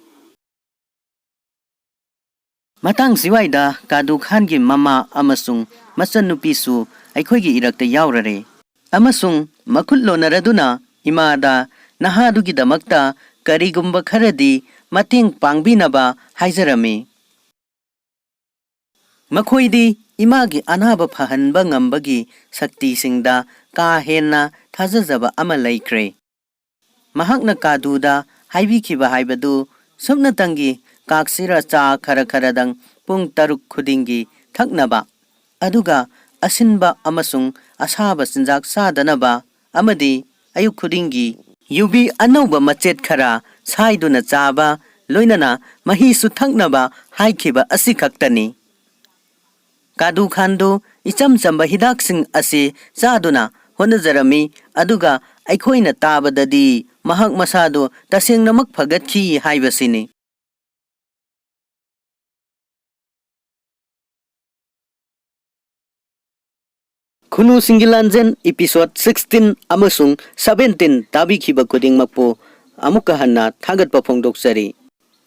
Matang siwaida Kadu Khangi mama amasung masanupisu aikhoigi irakta yaurare. Amasung makhutlonaraduna imada nahadugidamakta karigumba kharadi mating pangbinaba haizarami. Makhoidi imagi anaba phahanba ngambagi sakti singda ka henna thajajaba ama laikre. Mahakna Kaduda haibikhiba haibadu sumnatangi kaksira cha kharadang pung taruk khudingi thaknaba aduga asinba amasung asaba sinjak sadanaba amadi ayuk khudingi yubi anauba machet khara saiduna chaba loinana mahisu thaknaba haikhiba asikhaktani. Kadu Khandu icham chamba hidaksing asi chaduna honazarami aduga aikhoina tabadadi mahak masado tasengnamak phagatki haibasini. Khunusinggi laanjen episode 16 amasung 17 tabikhiba khudingmakpu amuka hanna thagatpa phongdoksari.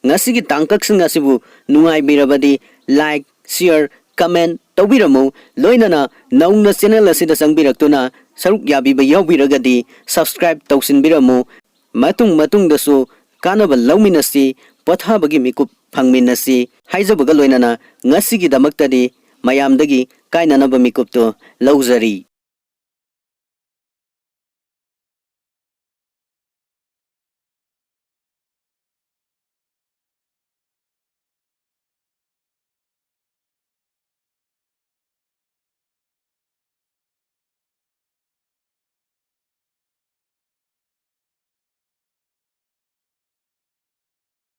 Ngasigi tangkaksing asibu nungaibirabadi like, share, comment tawbiramu loinana naungna channel asida sangbiraktuna saruk yabiba yawbiragadi subscribe tawsinbiramu matung dasu kanaba lawminasi pothabagi mikup phangminasi haijabaga loinana ngasigi damaktadi mayamdagi kainanaba mikupto lawjari.